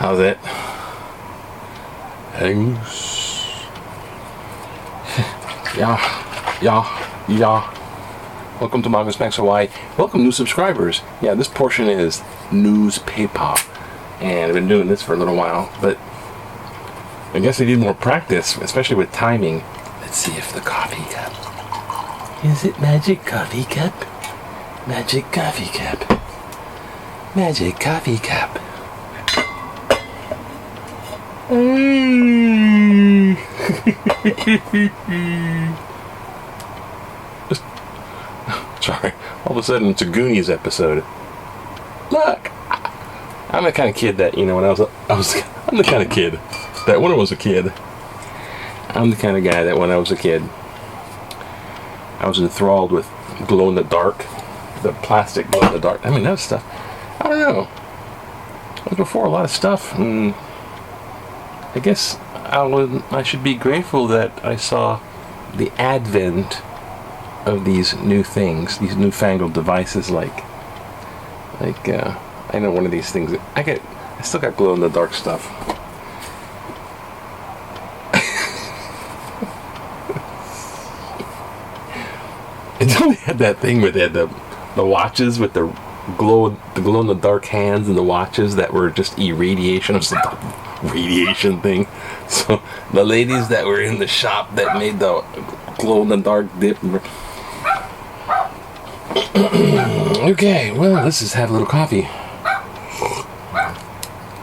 How's it? Thanks. Yeah. Welcome to Mongo's Max Hawaii. Welcome new subscribers. Yeah, this portion is news Pepah. And I've been doing this for a little while, but I guess I need more practice, especially with timing. Let's see if the coffee cup. Is it magic coffee cup? Magic coffee cup. Magic coffee cup. Sorry, all of a sudden it's a Goonies episode. Look, I'm the kind of kid that, when I'm the kind of kid that when I was a kid, I'm the kind of guy that when I was a kid, I was enthralled with glow in the dark, the plastic glow in the dark. I mean, that was stuff, I don't know. It was before a lot of stuff, and I guess I should be grateful that I saw the advent of these new things, these newfangled devices, like I know one of these things. I still got glow in the dark stuff. It only had that thing where they had the watches with the glow in the dark hands, and the watches that were just irradiation of some radiation thing. So the ladies that were in the shop that made the glow in the dark dip. Okay, well, let's just have a little coffee.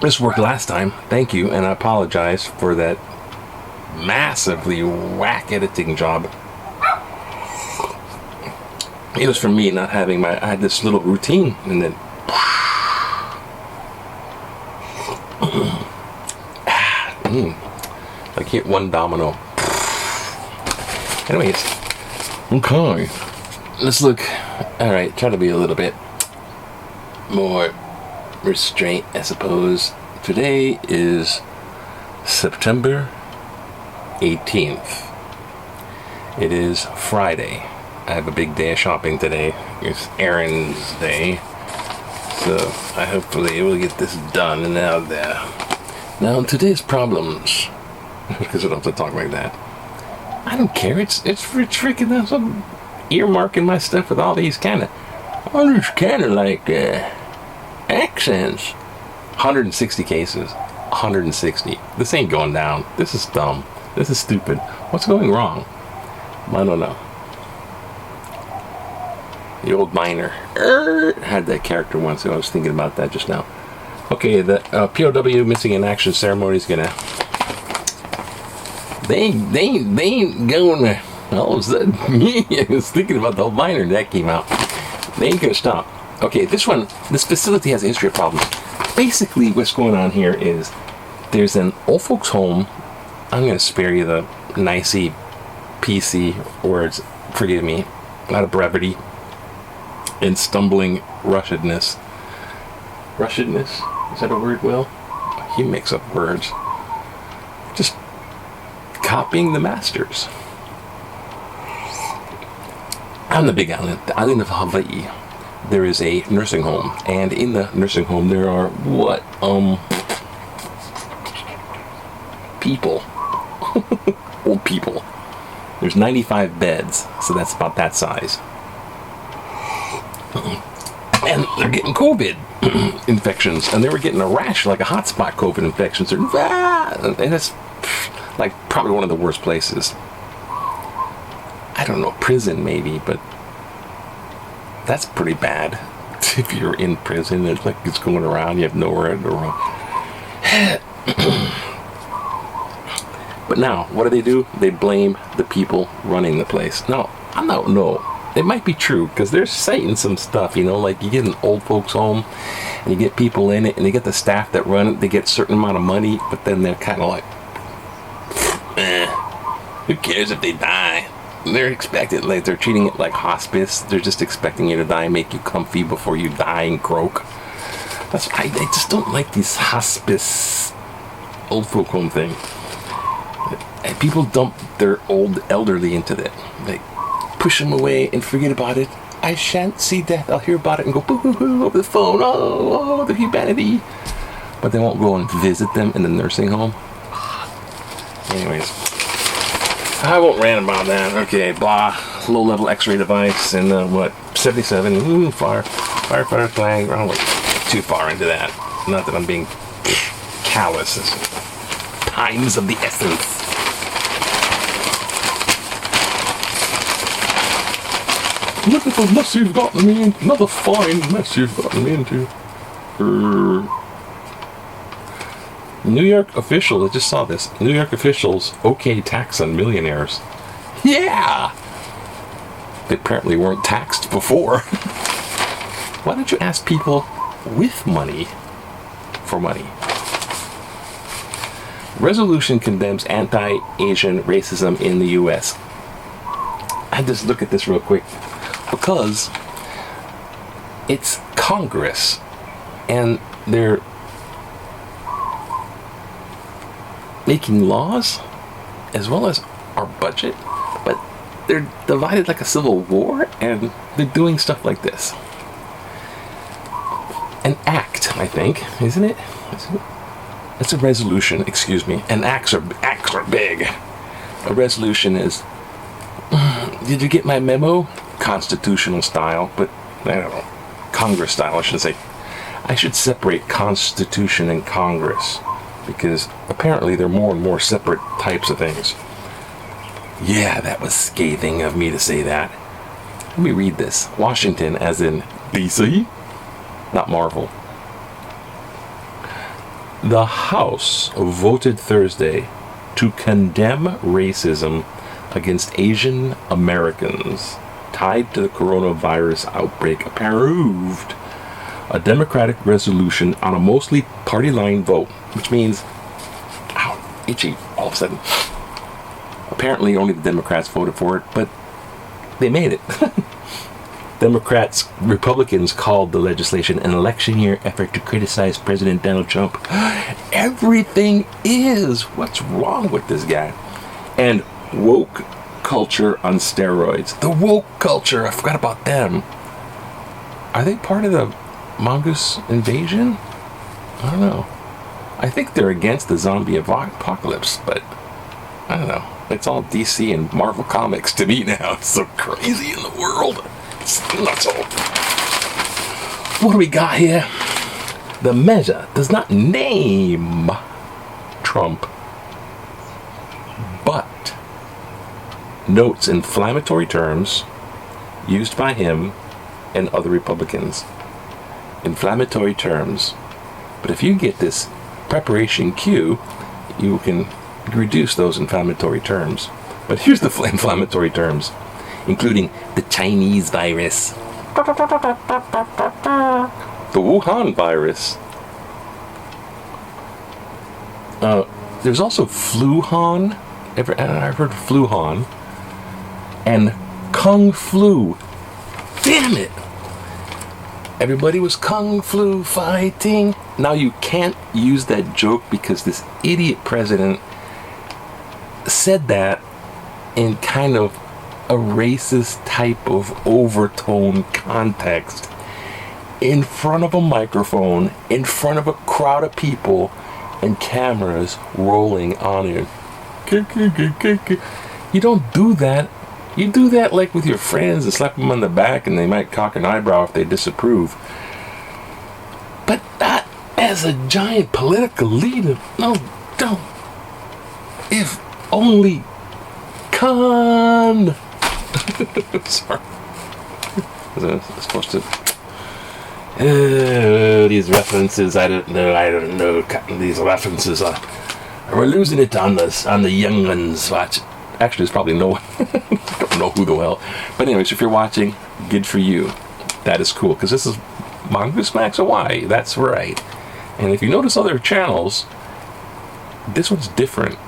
This worked last time. Thank you, and I apologize for that massively whack editing job. It was for me not having I had this little routine, and then like hit one domino. Anyways, okay, let's look. All right, try to be a little bit more restraint, I suppose. Today is September 18th. It is Friday. I have a big day of shopping today. It's errands day. So I hopefully will get this done and out there. Now, today's problems, because I don't have to talk like that. I don't care. It's freaking I'm earmarking my stuff with all these kind of like accents. 160 cases. 160. This ain't going down. This is dumb. This is stupid. What's going wrong? I don't know. The old miner had that character once, so I was thinking about that just now. Okay, the POW missing in action ceremony is gonna. They ain't going. All of a sudden, I was thinking about the old miner that came out. They ain't gonna stop. Okay, this facility has a history of problems. Basically, what's going on here is there's an old folks' home. I'm gonna spare you the nicey, PC words. Forgive me, out of brevity and stumbling Russianness. Russianness? Is that a word, Will? He makes up words. Just copying the masters. On the big island, the island of Hawaii, there is a nursing home. And in the nursing home, there are people. Old people. There's 95 beds, so that's about that size. And they're getting COVID infections, and they were getting a rash, like a hotspot COVID infections. And that's like probably one of the worst places. I don't know, prison maybe, but that's pretty bad. If you're in prison, it's like it's going around, you have nowhere to run. But now, what do? They blame the people running the place. No, I don't know. It might be true, because they're citing some stuff, like you get an old folks home, and you get people in it, and you get the staff that run it, they get a certain amount of money, but then they're kind of like, who cares if they die? They're expected, like they're treating it like hospice. They're just expecting you to die and make you comfy before you die and croak. I just don't like these hospice old folk home thing. And people dump their old elderly into that. Like, push them away and forget about it. I shan't see death. I'll hear about it and go boo hoo hoo over the phone. Oh, the humanity. but they won't go and visit them in the nursing home. Anyways, I won't rant about that. Okay, blah. Low-level X-ray device and 77. Firefighter flag. I don't look too far into that. Not that I'm being callous. It's times of the essence. Look at the mess you've gotten me in. Another fine mess you've gotten me into. New York officials, I just saw this. New York officials okay tax on millionaires. Yeah! They apparently weren't taxed before. Why don't you ask people with money for money? Resolution condemns anti-Asian racism in the U.S. I just look at this real quick because it's Congress and they're making laws as well as our budget, but they're divided like a civil war and they're doing stuff like this. An act, I think, isn't it? It's a resolution, excuse me. And acts are big. A resolution is, did you get my memo? Constitutional style, but I don't know. Congress style, I should say. I should separate Constitution and Congress because apparently they're more and more separate types of things. Yeah, that was scathing of me to say that. Let me read this. Washington, as in DC, not Marvel. The House voted Thursday to condemn racism against Asian Americans tied to the coronavirus outbreak, approved a Democratic resolution on a mostly party-line vote, which means, ow, itchy, all of a sudden. Apparently only the Democrats voted for it, but they made it. Republicans called the legislation an election year effort to criticize President Donald Trump. Everything is. What's wrong with this guy? And woke culture on steroids. The woke culture, I forgot about them. Are they part of the mongoose invasion? I don't know. I think they're against the zombie apocalypse, but I don't know. It's all DC and Marvel Comics to me now. It's so crazy in the world. It's nuts. What do we got here? The measure does not name Trump, but notes inflammatory terms used by him and other Republicans. Inflammatory terms. But if you get this preparation cue, you can reduce those inflammatory terms. But here's the inflammatory terms, including the Chinese virus, the Wuhan virus. There's also Fluhan. I've heard of Fluhan. And Kung Flu. Damn it! Everybody was Kung Flu fighting. Now you can't use that joke because this idiot president said that in kind of a racist type of overtone context in front of a microphone, in front of a crowd of people and cameras rolling on it. You don't do that. You do that like with your friends and slap them on the back and they might cock an eyebrow if they disapprove. But not as a giant political leader. No, don't. If only con. Sorry. Was I supposed to? These references, I don't know. These references are. We're losing it on the young ones. Watch. Actually, there's probably no one. I don't know who the hell. But anyways, if you're watching, good for you. That is cool because this is Mongoose Max Hawaii. That's right. And if you notice other channels, this one's different.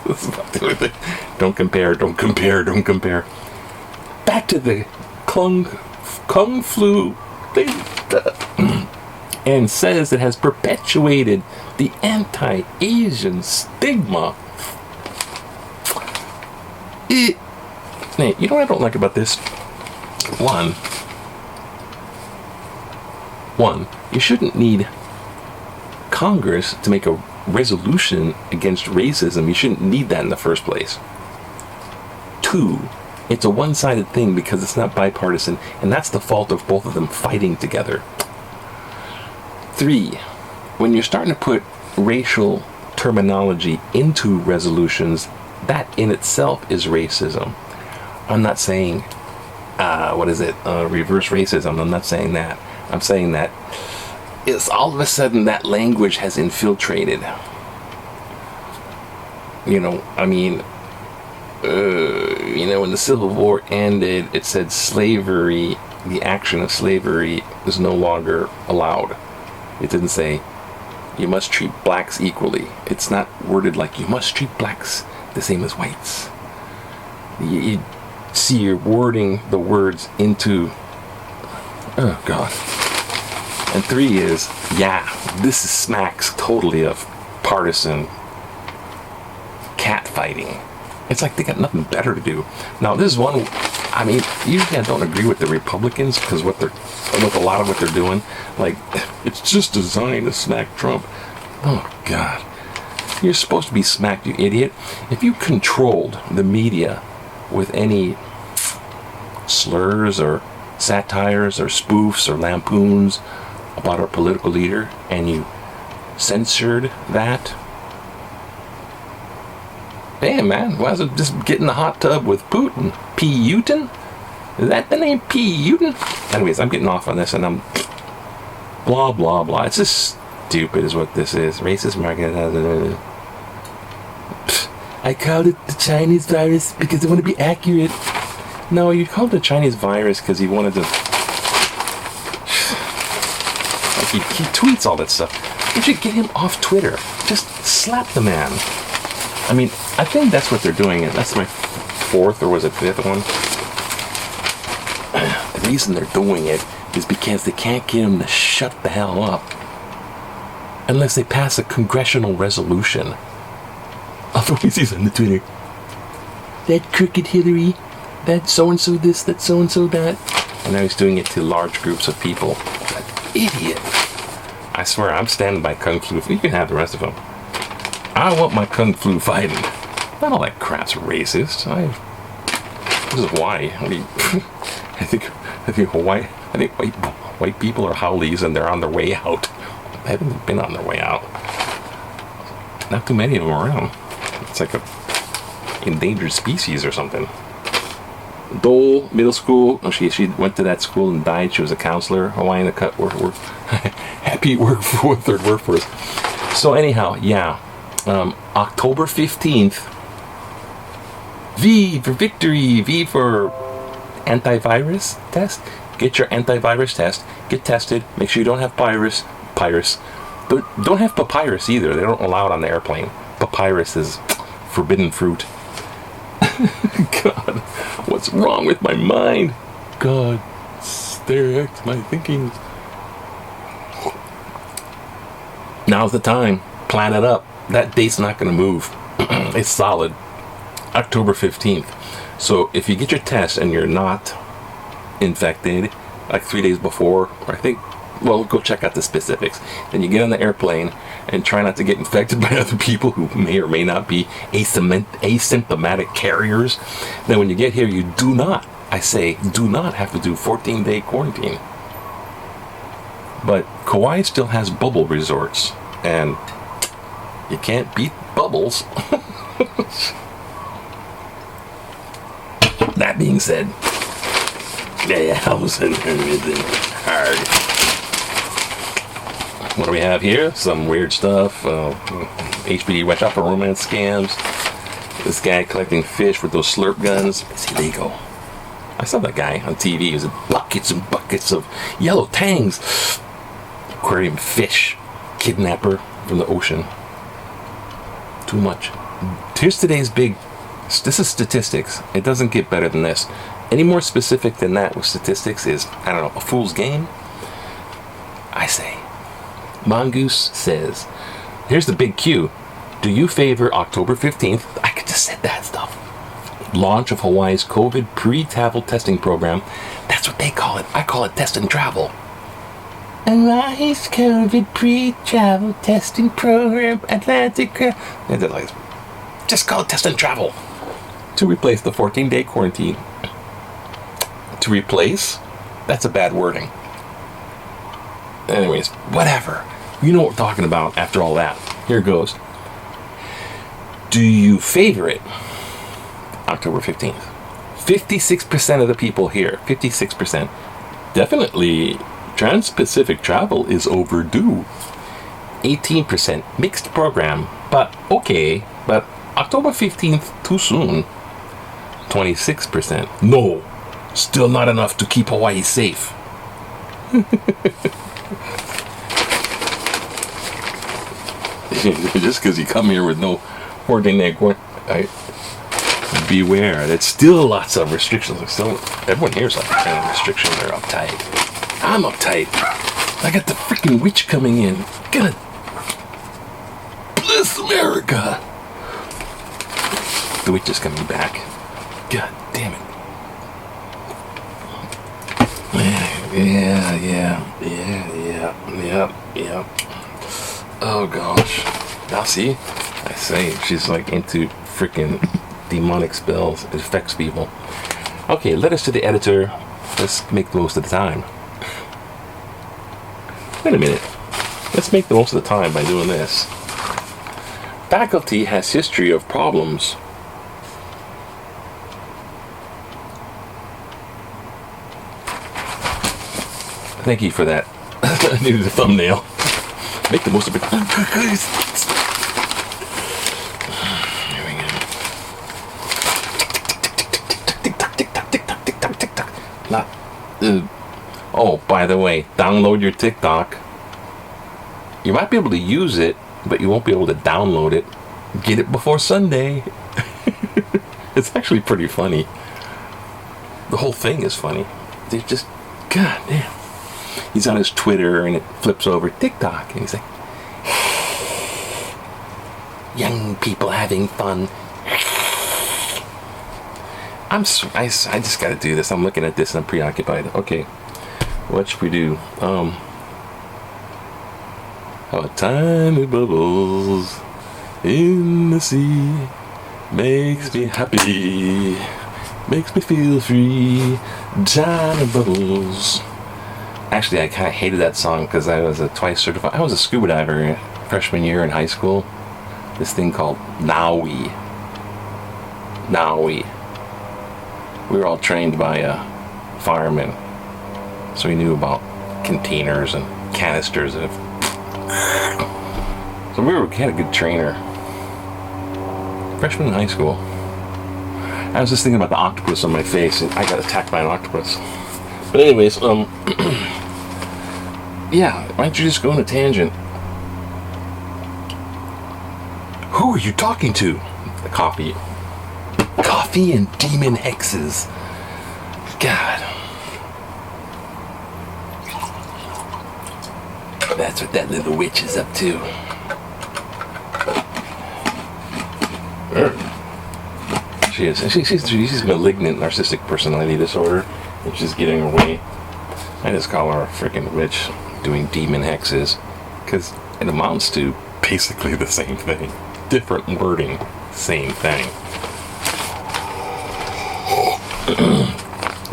This is about the only thing. Don't compare. Back to the Kung Flu thing. And says it has perpetuated the anti-Asian stigma. Nate, you know what I don't like about this? One, you shouldn't need Congress to make a resolution against racism. You shouldn't need that in the first place. 2, it's a one-sided thing because it's not bipartisan, and that's the fault of both of them fighting together. 3, when you're starting to put racial terminology into resolutions, that in itself is racism. I'm not saying, reverse racism. I'm not saying that. I'm saying that it's all of a sudden that language has infiltrated. When the Civil War ended, it said slavery, the action of slavery is no longer allowed. It didn't say you must treat blacks equally. It's not worded like you must treat blacks the same as whites. You see, you're wording the words into, oh God. And 3 is, this smacks totally of partisan catfighting. It's like they got nothing better to do. Now, this is one, usually I don't agree with the Republicans because with a lot of what they're doing, like, it's just designed to smack Trump. Oh, God. You're supposed to be smacked, you idiot. If you controlled the media with any slurs or satires or spoofs or lampoons about our political leader and you censored that, damn, man, why is it just get in the hot tub with Putin? P. Utin? Is that the name? P. Utin? Anyways, I'm getting off on this and I'm blah, blah, blah. It's just stupid is what this is. Racist market. I called it the Chinese virus because I want to be accurate. No, you called it the Chinese virus because he wanted to... He tweets all that stuff. You should get him off Twitter. Just slap the man. I think that's what they're doing, and that's my 4th or was it 5th one. The reason they're doing it is because they can't get him to shut the hell up unless they pass a congressional resolution. Otherwise he's on the Twitter. That crooked Hillary, that so-and-so this, that so-and-so that. And now he's doing it to large groups of people. That idiot. I swear, I'm standing by Kung Flu. You can have the rest of them. I want my Kung Flu fighting. Not all that crap's racist. This is why. I think white people are howlies and they're on their way out. They haven't been on their way out. Not too many of them around. It's like a endangered species or something. Dole Middle School. Oh, she went to that school and died. She was a counselor. Hawaiian work. Happy work for 1/3 workforce. So anyhow, October 15th. V for victory. V for antivirus test. Get your antivirus test. Get tested. Make sure you don't have papyrus. Don't have papyrus either. They don't allow it on the airplane. Papyrus is forbidden fruit. God, what's wrong with my mind? God, direct my thinking. Now's the time. Plan it up. That date's not going to move. It's solid. October 15th. So if you get your test and you're not infected, like 3 days before, or go check out the specifics. Then you get on the airplane and try not to get infected by other people who may or may not be asymptomatic carriers. Then when you get here, you do not have to do 14-day quarantine. But Kauai still has bubble resorts, and you can't beat bubbles. That being said, I was hard. What do we have here? Some weird stuff. HBD, watch out for romance scams. This guy collecting fish with those slurp guns. It's illegal. I saw that guy on TV. He was buckets and buckets of yellow tangs. Aquarium fish. Kidnapper from the ocean. Too much. Here's today's big... This is statistics. It doesn't get better than this. Any more specific than that with statistics is, a fool's game. I say. Mongoose says, here's the big cue. Do you favor October 15th? I could just said that stuff. Launch of Hawaii's COVID pre-travel testing program. That's what they call it. I call it test and travel. Arise COVID pre-travel testing program, Atlantic. And they're like, just call it test and travel. To replace the 14-day quarantine. To replace? That's a bad wording. Anyways, whatever. You know what we're talking about after all that. Here it goes. Do you favor it? October 15th. 56% of the people here, 56%, definitely Trans-Pacific travel is overdue. 18% mixed program, but okay, but October 15th too soon. 26%, no, still not enough to keep Hawaii safe. Just because you come here with no 14-day quarantine, beware. There's still lots of restrictions. Everyone here's like restrictions. They're uptight. I'm uptight. I got the freaking witch coming in. Gonna bless America. The witch is coming back. God damn it. Yeah. Oh gosh. Now see, I say she's like into freaking demonic spells. It affects people. Okay, letters to the editor. Let's make the most of the time. Wait a minute. Let's make the most of the time by doing this. Faculty has history of problems. Thank you for that. I needed a thumbnail. Make the most of it. Here we go. Oh, by the way, download your TikTok. You might be able to use it, but you won't be able to download it. Get it before Sunday. It's actually pretty funny. The whole thing is funny. They just, god damn. He's on his Twitter and it flips over TikTok and he's like, young people having fun. I just gotta do this. I'm looking at this and I'm preoccupied. Okay, what should we do? How a tiny bubbles in the sea makes me happy, makes me feel free. Tiny bubbles. Actually, I kind of hated that song because I was a scuba diver freshman year in high school. This thing called Naui. We were all trained by a fireman, so we knew about containers and canisters. So we had a good trainer. Freshman in high school. I was just thinking about the octopus on my face, and I got attacked by an octopus. But anyways, yeah, why don't you just go on a tangent? Who are you talking to? The coffee. Coffee and demon hexes. God. That's what that little witch is up to. She is. She's malignant narcissistic personality disorder, and she's getting her way. I just call her a freaking witch doing demon hexes, because it amounts to basically the same thing. Different wording, same thing.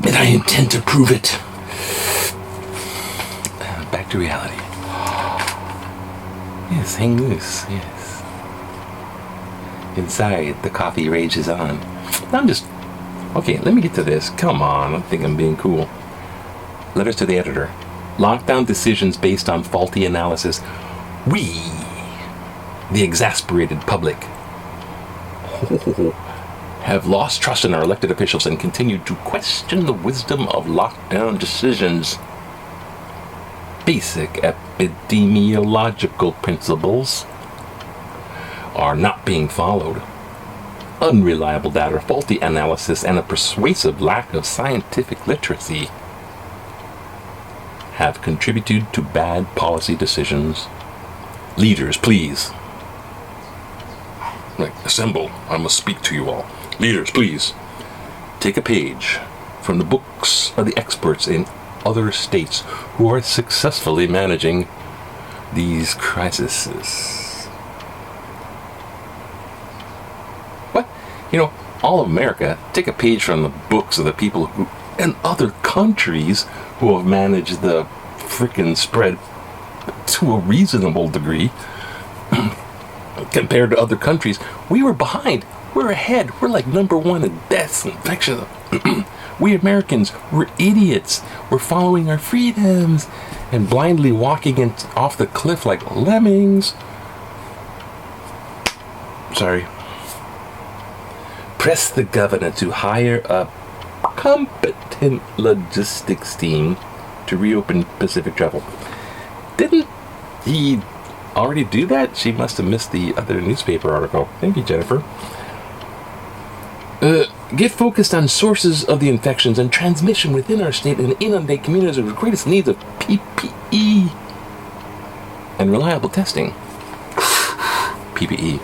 And I intend to prove it. Back to reality. Yes, hang loose, yes. Inside, the coffee rages on. Okay, let me get to this. Come on, I think I'm being cool. Letters to the editor. Lockdown decisions based on faulty analysis. We, the exasperated public, have lost trust in our elected officials and continue to question the wisdom of lockdown decisions. Basic epidemiological principles are not being followed. Unreliable data, faulty analysis, and a persuasive lack of scientific literacy have contributed to bad policy decisions. Leaders, please. Right, assemble. I must speak to you all. Leaders, please. Take a page from the books of the experts in other states who are successfully managing these crises. What? All of America, take a page from the books of the people who, and other countries who have managed the frickin' spread to a reasonable degree compared to other countries. We were behind. We're ahead. We're like number one in deaths and infections. We Americans, we're idiots. We're following our freedoms and blindly walking off the cliff like lemmings. Sorry. Press the governor to hire a competent logistics team to reopen Pacific travel. Didn't he already do that? She must have missed the other newspaper article. Thank you, Jennifer. Get focused on sources of the infections and transmission within our state and inundate communities with the greatest needs of PPE and reliable testing. PPE,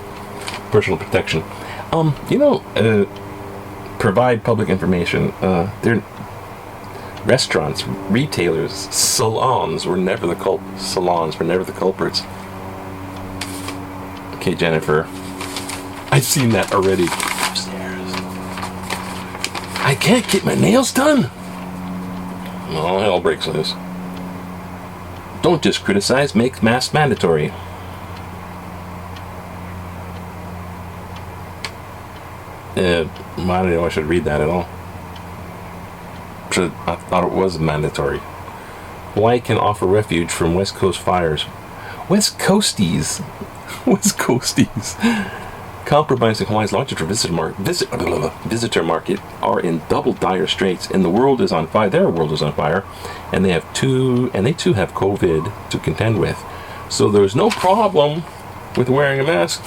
personal protection. Provide public information. They're restaurants, retailers, salons were never the culprits. Okay, Jennifer. I've seen that already. Upstairs. I can't get my nails done. Oh, hell breaks loose. Don't just criticize, make masks mandatory. I don't know I should read that at all. I thought it was mandatory. Hawaii can offer refuge from West Coast fires. West Coasties. Compromising Hawaii's largest visitor market are in double dire straits, and the world is on fire. Their world is on fire, and they too have COVID to contend with. So there's no problem with wearing a mask.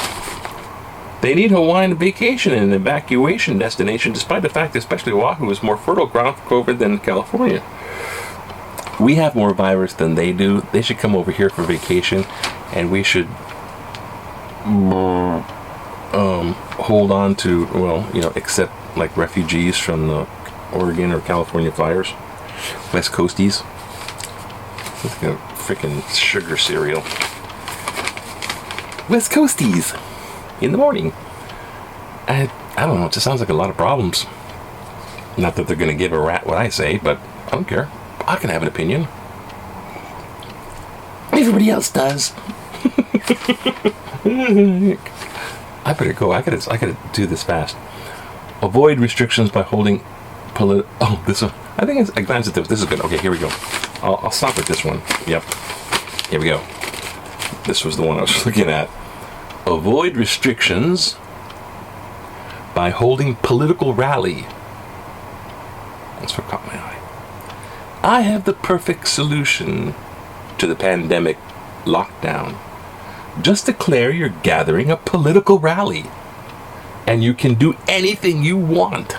They need Hawaiian vacation and an evacuation destination, despite the fact that especially Oahu is more fertile ground for COVID than California. We have more virus than they do. They should come over here for vacation, and we should hold on to, accept like refugees from the Oregon or California fires. West Coasties. It's like a freaking sugar cereal. West Coasties. In the morning. I don't know, it just sounds like a lot of problems. Not that they're going to give a rat what I say, but I don't care. I can have an opinion. Everybody else does. I better go. I gotta do this fast. Avoid restrictions by holding this one. I think I glanced at this. This is good. Okay, here we go. I'll stop with this one. Yep. Here we go. This was the one I was looking at. Avoid restrictions by holding political rally. That's what caught my eye. I have the perfect solution to the pandemic lockdown. Just declare you're gathering a political rally, and you can do anything you want.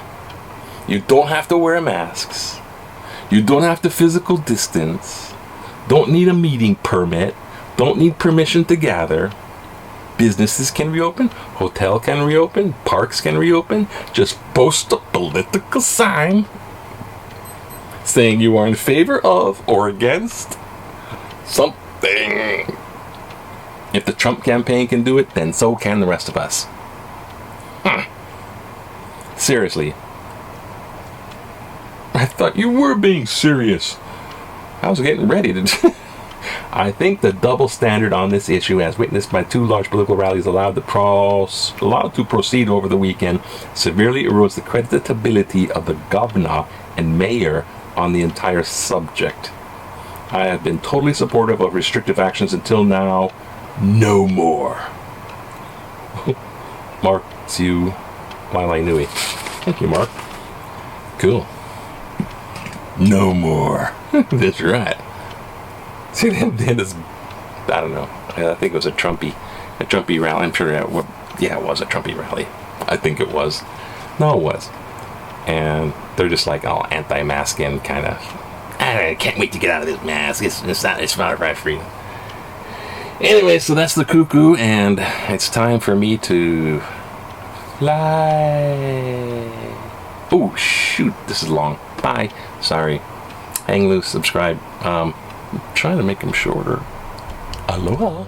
You don't have to wear masks. You don't have to physical distance. Don't need a meeting permit. Don't need permission to gather. Businesses can reopen, hotel can reopen, parks can reopen. Just post a political sign saying you are in favor of or against something. If the Trump campaign can do it, then so can the rest of us. Seriously. I thought you were being serious. I was getting ready to... I think the double standard on this issue, as witnessed by two large political rallies allowed to proceed over the weekend, severely erodes the creditability of the governor and mayor on the entire subject. I have been totally supportive of restrictive actions until now. No more. Mark Tsu Wailainui. Thank you, Mark. Cool. No more. That's right. See, then this, I don't know. I think it was a Trumpy rally. I'm sure it was a Trumpy rally. I think it was. No, it was. And they're just like all anti-masking kind of. I can't wait to get out of this mask. It's not right for you. Anyway, so that's the cuckoo, and it's time for me to fly. Oh shoot, this is long. Bye. Sorry. hang loose, subscribe. Trying to make them shorter. Aloha.